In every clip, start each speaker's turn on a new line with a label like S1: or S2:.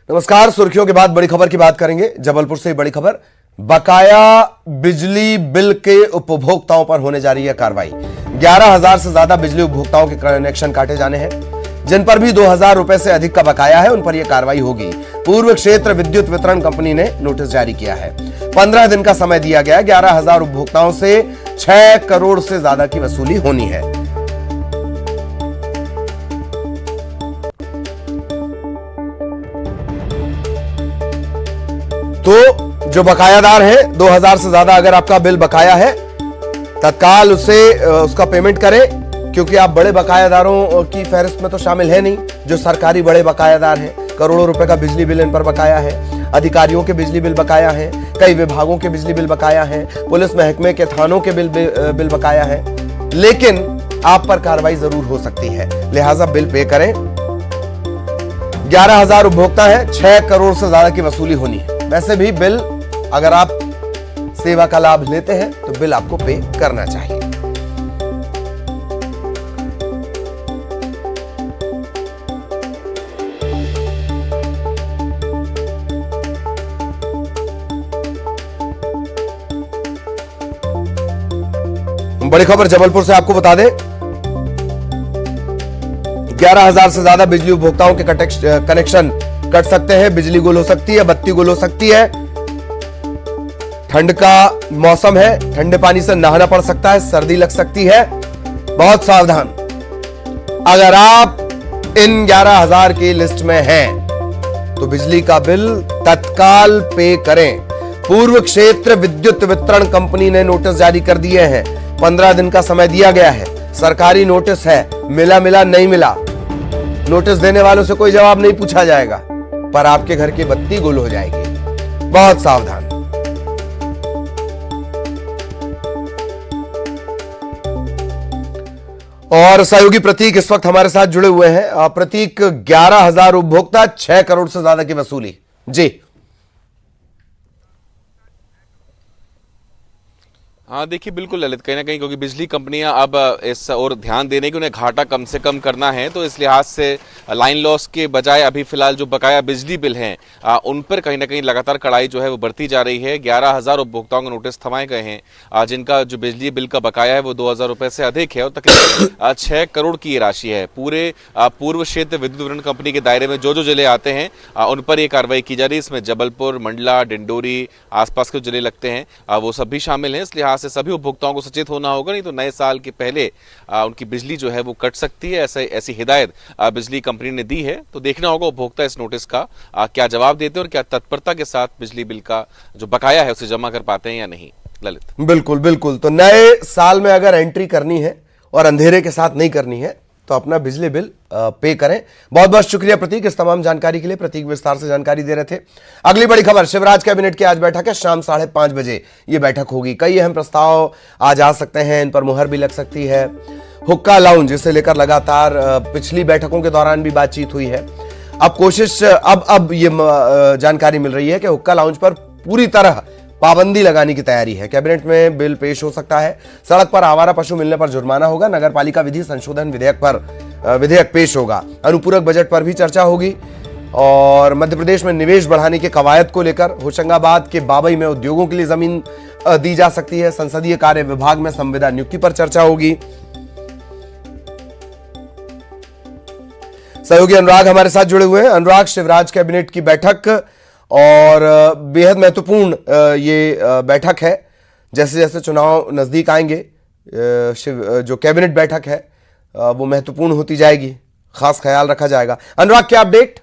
S1: नमस्कार। सुर्खियों के बाद बड़ी खबर की बात करेंगे। जबलपुर से बड़ी खबर, बकाया बिजली बिल के उपभोक्ताओं पर होने जा रही है कार्रवाई। 11,000 से ज्यादा बिजली उपभोक्ताओं के कनेक्शन काटे जाने हैं। जिन पर भी 2,000 रुपए से अधिक का बकाया है उन पर यह कार्रवाई होगी। पूर्व क्षेत्र विद्युत वितरण कंपनी ने नोटिस जारी किया है। 15 दिन का समय दिया गया। 11,000 उपभोक्ताओं से 6 करोड़ से ज्यादा की वसूली होनी है। तो जो बकायादार है, 2,000 से ज्यादा अगर आपका बिल बकाया है, तत्काल उसका पेमेंट करें, क्योंकि आप बड़े बकायादारों की फहरिस्त में तो शामिल है नहीं। जो सरकारी बड़े बकायादार हैं, करोड़ों रुपए का बिजली बिल इन पर बकाया है। अधिकारियों के बिजली बिल बकाया है, कई विभागों के बिजली बिल बकाया है, पुलिस महकमे के थानों के बिल बकाया है। लेकिन आप पर कार्रवाई जरूर हो सकती है, लिहाजा बिल पे करें। 11,000 उपभोक्ता है, 6 करोड़ से ज्यादा की वसूली होनी है। वैसे भी बिल, अगर आप सेवा का लाभ लेते हैं तो बिल आपको पे करना चाहिए। बड़ी खबर जबलपुर से आपको बता दें, 11,000 से ज्यादा बिजली उपभोक्ताओं के कनेक्शन कट सकते हैं। बिजली गुल हो सकती है, बत्ती गुल हो सकती है। ठंड का मौसम है, ठंडे पानी से नहाना पड़ सकता है, सर्दी लग सकती है। बहुत सावधान। अगर आप इन 11,000 की लिस्ट में हैं तो बिजली का बिल तत्काल पे करें। पूर्व क्षेत्र विद्युत वितरण कंपनी ने नोटिस जारी कर दिए हैं। 15 दिन का समय दिया गया है। सरकारी नोटिस है, मिला नहीं मिला। नोटिस देने वालों से कोई जवाब नहीं पूछा जाएगा, पर आपके घर की बत्ती गुल हो जाएगी। बहुत सावधान। और सहयोगी प्रतीक इस वक्त हमारे साथ जुड़े हुए हैं। प्रतीक, 11,000 उपभोक्ता, 6 करोड़ से ज्यादा की वसूली। जी
S2: हाँ, देखिए बिल्कुल ललित, कहीं ना कहीं क्योंकि बिजली कंपनियां अब इस और ध्यान देने की उन्हें घाटा कम से कम करना है, तो इस लिहाज से लाइन लॉस के बजाय अभी फिलहाल जो बकाया बिजली बिल हैं उन पर कहीं ना कहीं लगातार कड़ाई जो है वो बढ़ती जा रही है। 11,000 उपभोक्ताओं के नोटिस थमाए गए हैं जिनका जो बिजली बिल का बकाया है वो 2,000 रुपए से अधिक है और तकरीबन 6 करोड़ की ये राशि है। पूरे पूर्व क्षेत्र विद्युत वितरण कंपनी के दायरे में जो जिले आते हैं उन पर यह कार्रवाई की जा रही है। इसमें जबलपुर, मंडला, डिंडोरी, आसपास के जिले लगते हैं वो सब भी शामिल हैं। इस लिहाज से सभी उपभोक्ताओं को सचेत होना होगा, नहीं तो नए साल के पहले उनकी बिजली जो है वो कट सकती है। ऐसी हिदायत बिजली कंपनी ने दी है। तो देखना होगा उपभोक्ता इस नोटिस का क्या जवाब देते हैं और क्या तत्परता के साथ बिजली बिल का जो बकाया है उसे जमा कर पाते हैं या नहीं। ललित,
S1: बिल्कुल। तो नए साल में अगर एंट्री करनी है और अंधेरे के साथ नहीं करनी है तो अपना बिजली बिल पे करें। बहुत बहुत शुक्रिया प्रतीक, इस तमाम जानकारी के लिए। प्रतीक विस्तार से जानकारी दे रहे थे। अगली बड़ी खबर, शिवराज कैबिनेट की आज बैठक है। शाम 5:30 बजे ये बैठक होगी। कई अहम प्रस्ताव आज आ सकते हैं, इन पर मुहर भी लग सकती है। हुक्का लाउंज, इसे लेकर लगातार पिछली बैठकों के दौरान भी बातचीत हुई है। अब कोशिश अब ये जानकारी मिल रही है कि हुक्का लाउंज पर पूरी तरह पाबंदी लगाने की तैयारी है। कैबिनेट में बिल पेश हो सकता है। सड़क पर आवारा पशु मिलने पर जुर्माना होगा। नगरपालिका विधि संशोधन विधेयक पेश होगा। अनुपूरक बजट पर भी चर्चा होगी। और मध्य प्रदेश में निवेश बढ़ाने के कवायद को लेकर होशंगाबाद के बाबई में उद्योगों के लिए जमीन दी जा सकती है। संसदीय कार्य विभाग में संविदा नियुक्ति पर चर्चा होगी। सहयोगी अनुराग हमारे साथ जुड़े हुए हैं। अनुराग, शिवराज कैबिनेट की बैठक और बेहद महत्वपूर्ण ये बैठक है। जैसे जैसे चुनाव नजदीक आएंगे जो कैबिनेट बैठक है वो महत्वपूर्ण होती जाएगी, खास ख्याल रखा जाएगा। अनुराग, क्या अपडेट?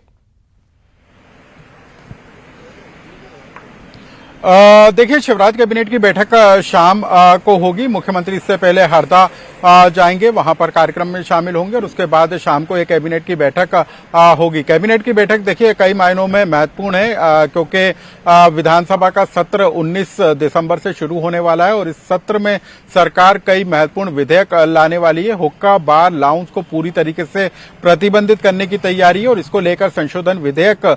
S3: देखिए, शिवराज कैबिनेट की बैठक शाम को होगी। मुख्यमंत्री इससे पहले हरदा जाएंगे, वहां पर कार्यक्रम में शामिल होंगे और उसके बाद शाम को एक कैबिनेट की बैठक होगी। कैबिनेट की बैठक देखिए कई मायनों में महत्वपूर्ण है क्योंकि विधानसभा का सत्र 19 दिसंबर से शुरू होने वाला है और इस सत्र में सरकार कई महत्वपूर्ण विधेयक लाने वाली है। हुक्का बार लाउंज को पूरी तरीके से प्रतिबंधित करने की तैयारी है और इसको लेकर संशोधन विधेयक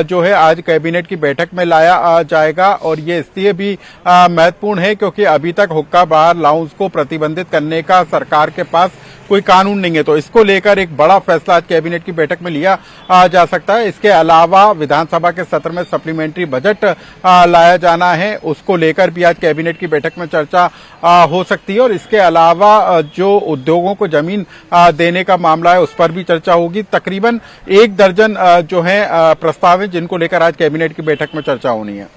S3: जो है आज कैबिनेट की बैठक में लाया जाएगा। और ये इसलिए भी महत्वपूर्ण है क्योंकि अभी तक हुक्का बार लाउंज को प्रतिबंधित करने का सरकार के पास कोई कानून नहीं है। तो इसको लेकर एक बड़ा फैसला आज कैबिनेट की बैठक में लिया जा सकता है। इसके अलावा विधानसभा के सत्र में सप्लीमेंट्री बजट लाया जाना है, उसको लेकर भी आज कैबिनेट की बैठक में चर्चा हो सकती है। और इसके अलावा जो उद्योगों को जमीन देने का मामला है उस पर भी चर्चा होगी। तकरीबन 1 दर्जन जो है प्रस्ताव है जिनको लेकर आज कैबिनेट की बैठक में चर्चा होनी है।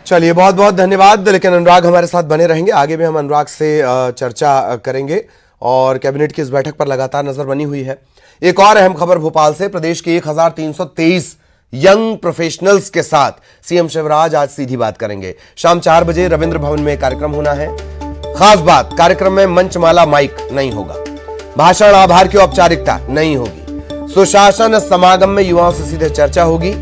S1: चलिए, बहुत बहुत धन्यवाद। लेकिन अनुराग हमारे साथ बने रहेंगे, आगे भी हम अनुराग से चर्चा करेंगे और कैबिनेट की इस बैठक पर लगातार नजर बनी हुई है। एक और अहम खबर भोपाल से, प्रदेश के 1323 यंग प्रोफेशनल्स के साथ सीएम शिवराज आज सीधी बात करेंगे। शाम 4 बजे रविंद्र भवन में कार्यक्रम होना है। खास बात, कार्यक्रम में मंचमाला माइक नहीं होगा, भाषण आभार की औपचारिकता नहीं होगी, सुशासन समागम में युवाओं से सीधे चर्चा होगी,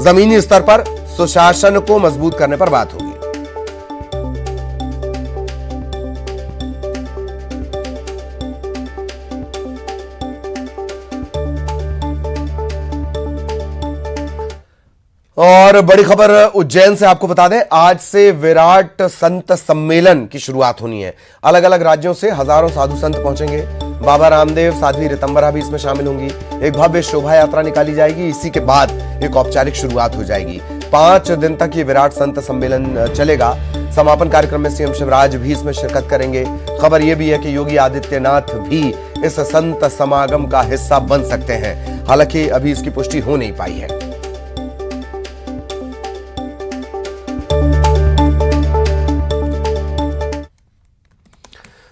S1: जमीनी स्तर पर सुशासन को मजबूत करने पर बात होगी। और बड़ी खबर उज्जैन से आपको बता दें, आज से विराट संत सम्मेलन की शुरुआत होनी है। अलग अलग राज्यों से हजारों साधु संत पहुंचेंगे। बाबा रामदेव, साध्वी ऋतंबरा भी इसमें शामिल होंगी। एक भव्य शोभा यात्रा निकाली जाएगी। इसी के बाद एक औपचारिक शुरुआत हो जाएगी। 5 दिन तक ये विराट संत सम्मेलन चलेगा। समापन कार्यक्रम में सीएम शिवराज भी इसमें शिरकत करेंगे। खबर यह भी है कि योगी आदित्यनाथ भी इस संत समागम का हिस्सा बन सकते हैं, हालांकि अभी इसकी पुष्टि हो नहीं पाई है।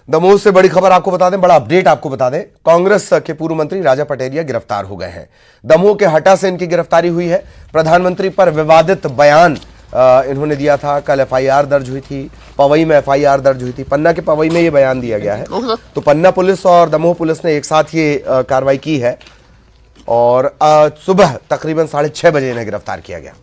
S1: दमोह से बड़ी खबर आपको बता दें, बड़ा अपडेट आपको बता दें, कांग्रेस के पूर्व मंत्री राजा पटेरिया गिरफ्तार हो गए हैं। दमोह के हटा से इनकी गिरफ्तारी हुई है। प्रधानमंत्री पर विवादित बयान इन्होंने दिया था। कल एफआईआर दर्ज हुई थी, पवई में एफआईआर दर्ज हुई थी। पन्ना के पवई में ये बयान दिया गया है। तो पन्ना पुलिस और दमोह पुलिस ने एक साथ ये कार्रवाई की है और सुबह तकरीबन 6:30 बजे इन्हें गिरफ्तार किया गया।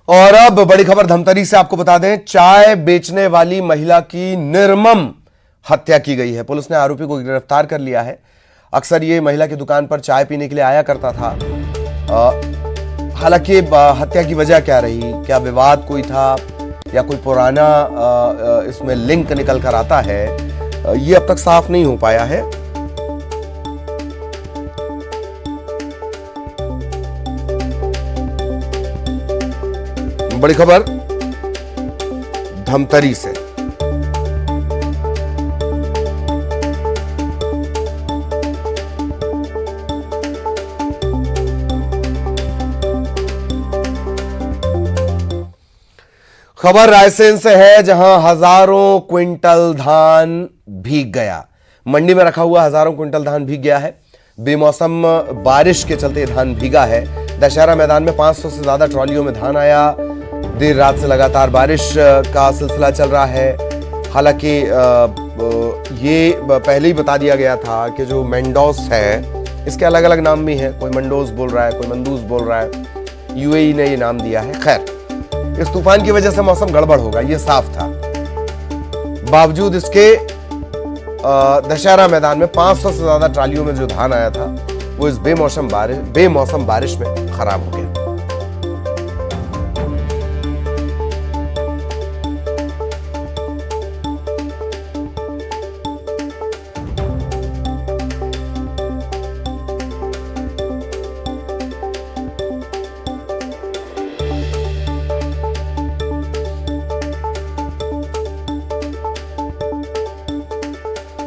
S1: और अब बड़ी खबर धमतरी से आपको बता दें, चाय बेचने वाली महिला की निर्मम हत्या की गई है। पुलिस ने आरोपी को गिरफ्तार कर लिया है। अक्सर ये महिला की दुकान पर चाय पीने के लिए आया करता था। हालांकि हत्या की वजह क्या रही, क्या विवाद कोई था या कोई पुराना इसमें लिंक निकल कर आता है, ये अब तक साफ नहीं हो पाया है। बड़ी खबर धमतरी से, खबर रायसेन से है, जहां हजारों क्विंटल धान भीग गया। मंडी में रखा हुआ हजारों क्विंटल धान भीग गया है। बेमौसम बारिश के चलते धान भीगा है। दशहरा मैदान में 500 से ज्यादा ट्रॉलियों में धान आया। देर रात से लगातार बारिश का सिलसिला चल रहा है। हालांकि ये पहले ही बता दिया गया था कि जो मेंडोस है, इसके अलग अलग नाम भी हैं। कोई मंडोस बोल रहा है, कोई मंदूस बोल रहा है। यूएई ने ये नाम दिया है। खैर, इस तूफान की वजह से मौसम गड़बड़ होगा, ये साफ था। बावजूद इसके दशहरा मैदान में 500 से ज्यादा ट्रालियों में जो धान आया था, वो इस बेमौसम बारिश में खराब हो गया।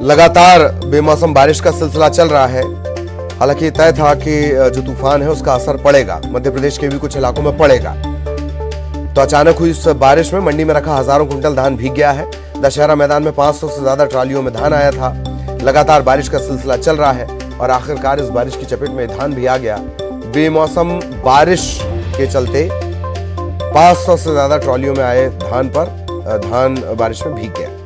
S1: लगातार बेमौसम बारिश का सिलसिला चल रहा है। हालांकि तय था कि जो तूफान है उसका असर पड़ेगा, मध्य प्रदेश के भी कुछ इलाकों में पड़ेगा। तो अचानक हुई इस बारिश में मंडी में रखा हजारों कुंटल धान भीग गया है। दशहरा मैदान में 500 से ज्यादा ट्रालियों में धान आया था। लगातार बारिश का सिलसिला चल रहा है और आखिरकार इस बारिश की चपेट में धान भी आ गया। बेमौसम बारिश के चलते 500 से ज्यादा ट्रॉलियों में आए धान बारिश में भीग गया।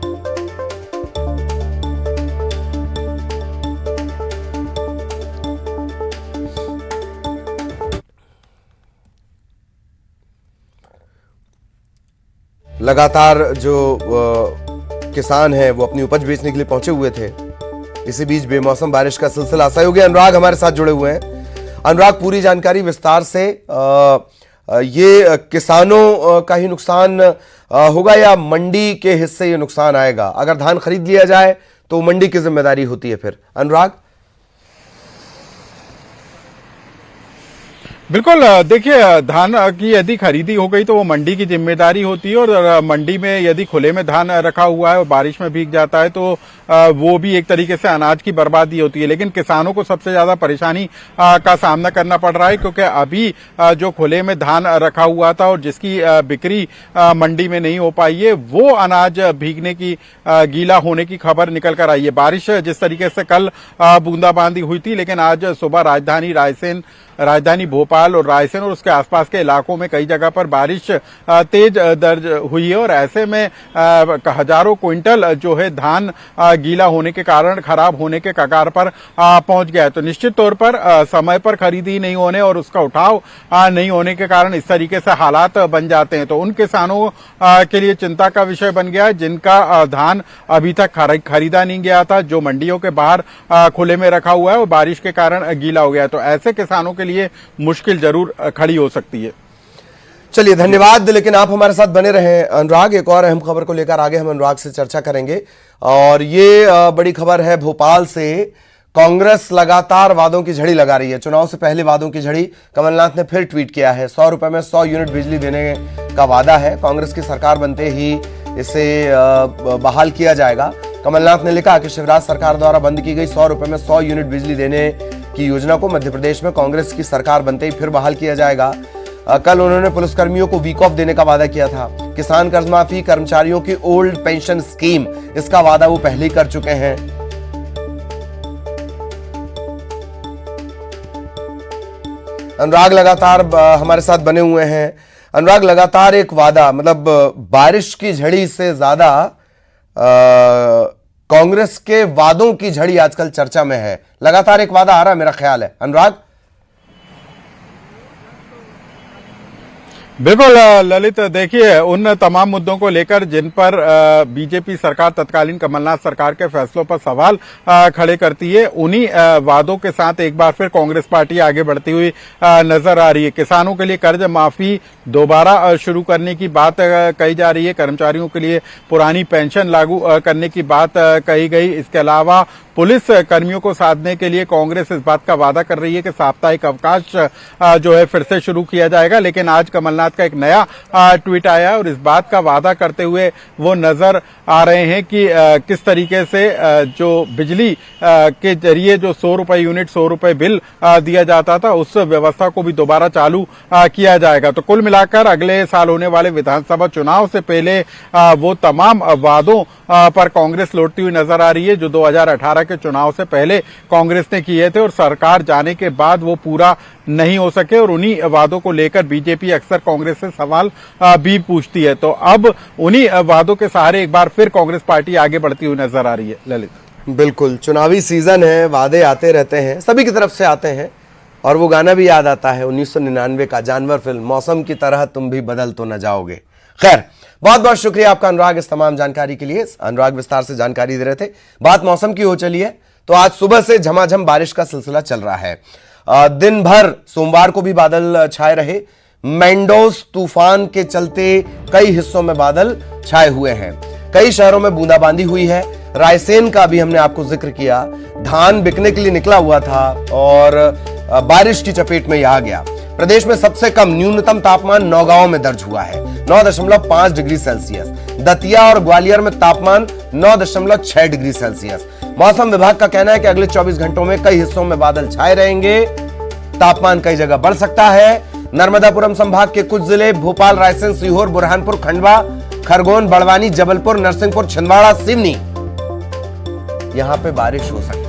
S1: लगातार जो किसान हैं वो अपनी उपज बेचने के लिए पहुंचे हुए थे। इसी बीच बेमौसम बारिश का सिलसिला। सहयोगी अनुराग हमारे साथ जुड़े हुए हैं। अनुराग, पूरी जानकारी विस्तार से, ये किसानों का ही नुकसान होगा या मंडी के हिस्से ये नुकसान आएगा? अगर धान खरीद लिया जाए तो मंडी की जिम्मेदारी होती है फिर, अनुराग?
S3: बिल्कुल, देखिए, धान की यदि खरीदी हो गई तो वो मंडी की जिम्मेदारी होती है, और मंडी में यदि खुले में धान रखा हुआ है और बारिश में भीग जाता है तो वो भी एक तरीके से अनाज की बर्बादी होती है। लेकिन किसानों को सबसे ज्यादा परेशानी का सामना करना पड़ रहा है, क्योंकि अभी जो खुले में धान रखा हुआ था और जिसकी बिक्री मंडी में नहीं हो पाई है, वो अनाज भीगने की, गीला होने की खबर निकल कर आई है। बारिश जिस तरीके से कल बूंदाबांदी हुई थी, लेकिन आज सुबह राजधानी भोपाल और रायसेन और उसके आसपास के इलाकों में कई जगह पर बारिश तेज दर्ज हुई है, और ऐसे में हजारों क्विंटल जो है धान गीला होने के कारण खराब होने के कगार पर पहुंच गया है। तो निश्चित तौर पर समय पर खरीदी नहीं होने और उसका उठाव नहीं होने के कारण इस तरीके से हालात बन जाते हैं। तो उन किसानों के लिए चिंता का विषय बन गया है जिनका धान अभी तक खरीदा नहीं गया था, जो मंडियों के बाहर खुले में रखा हुआ है और बारिश के कारण गीला हो गया है। तो ऐसे किसानों के लिए मुश्किल जरूर खड़ी हो सकती है।
S1: चलिए, धन्यवाद। लेकिन आप हमारे साथ बने रहें अनुराग। एक और अहम खबर को लेकर आगे हम अनुराग से चर्चा करेंगे, और ये बड़ी खबर है भोपाल से। कांग्रेस लगातार वादों की झड़ी लगा रही है। चुनाव से पहले वादों की झड़ी कमलनाथ ने फिर ट्वीट किया है। 100 रुपए में 100 यूनिट बिजली देने का वादा है। कांग्रेस की सरकार बनते ही इसे बहाल किया जाएगा। कमलनाथ ने लिखा कि शिवराज सरकार द्वारा बंद की गई 100 रुपए में 100 यूनिट बिजली देने की योजना को मध्य प्रदेश में कांग्रेस की सरकार बनते ही फिर बहाल किया जाएगा। कल उन्होंने पुलिसकर्मियों को वीक ऑफ देने का वादा किया था। किसान कर्ज माफी, कर्मचारियों की ओल्ड पेंशन स्कीम, इसका वादा वो पहले ही कर चुके हैं। अनुराग लगातार हमारे साथ बने हुए हैं। अनुराग, लगातार एक वादा, मतलब बारिश की झड़ी से ज्यादा कांग्रेस के वादों की झड़ी आजकल चर्चा में है। लगातार एक वादा आ रहा है, मेरा ख्याल है। अनुराग?
S3: बिल्कुल ललित, देखिए, उन तमाम मुद्दों को लेकर जिन पर बीजेपी सरकार, तत्कालीन कमलनाथ सरकार के फैसलों पर सवाल खड़े करती है, उन्हीं वादों के साथ एक बार फिर कांग्रेस पार्टी आगे बढ़ती हुई नजर आ रही है। किसानों के लिए कर्ज माफी दोबारा शुरू करने की बात कही जा रही है। कर्मचारियों के लिए पुरानी पेंशन लागू करने की बात कही गई। इसके अलावा पुलिस कर्मियों को साधने के लिए कांग्रेस इस बात का वादा कर रही है कि साप्ताहिक अवकाश जो है फिर से शुरू किया जाएगा। लेकिन आज कमलनाथ का एक नया ट्वीट आया है और इस बात का वादा करते हुए वो नजर आ रहे हैं कि किस तरीके से जो बिजली के जरिए जो 100 रुपए यूनिट, 100 रुपए बिल दिया जाता था, उस व्यवस्था को भी दोबारा चालू किया जाएगा। तो कुल मिलाकर अगले साल होने वाले विधानसभा चुनाव से पहले वो तमाम वादों पर कांग्रेस लौटती हुई नजर आ रही है जो 2018 के चुनाव से पहले कांग्रेस ने किए थे और सरकार जाने के बाद वो पूरा नहीं हो सके, और उन्हीं वादों को लेकर बीजेपी अक्सर कांग्रेस से सवाल भी पूछती है। तो अब उन्हीं वादों के सहारे एक बार फिर कांग्रेस पार्टी आगे बढ़ती हुई नजर आ रही है। ललित,
S1: बिल्कुल, चुनावी सीजन है, वादे आते रहते हैं, सभी की तरफ से आते हैं, और वो गाना भी याद आता है 1999 का, जानवर फिल्म, मौसम की तरह तुम भी बदल तो न जाओगे। खैर, बहुत बहुत शुक्रिया आपका अनुराग इस तमाम जानकारी के लिए। अनुराग विस्तार से जानकारी दे रहे थे। बात मौसम की हो चली है, तो आज सुबह से झमाझम बारिश का सिलसिला चल रहा है। दिन भर सोमवार को भी बादल छाए रहे। मैंडोस तूफान के चलते कई हिस्सों में बादल छाए हुए हैं। कई शहरों में बूंदाबांदी हुई है। रायसेन का भी हमने आपको जिक्र किया। धान बिकने के लिए निकला हुआ था और बारिश की चपेट में आ गया। प्रदेश में सबसे कम न्यूनतम तापमान नौगांव में दर्ज हुआ है, 9.5 डिग्री सेल्सियस। दतिया और ग्वालियर में तापमान 9.6 डिग्री सेल्सियस। मौसम विभाग का कहना है कि अगले 24 घंटों में कई हिस्सों में बादल छाए रहेंगे। तापमान कई जगह बढ़ सकता है। नर्मदापुरम संभाग के कुछ जिले, भोपाल, रायसेन, सीहोर, बुरहानपुर, खंडवा, खरगोन, बड़वानी, जबलपुर, नरसिंहपुर, छिंदवाड़ा, सिवनी, यहां पे बारिश हो सकती है।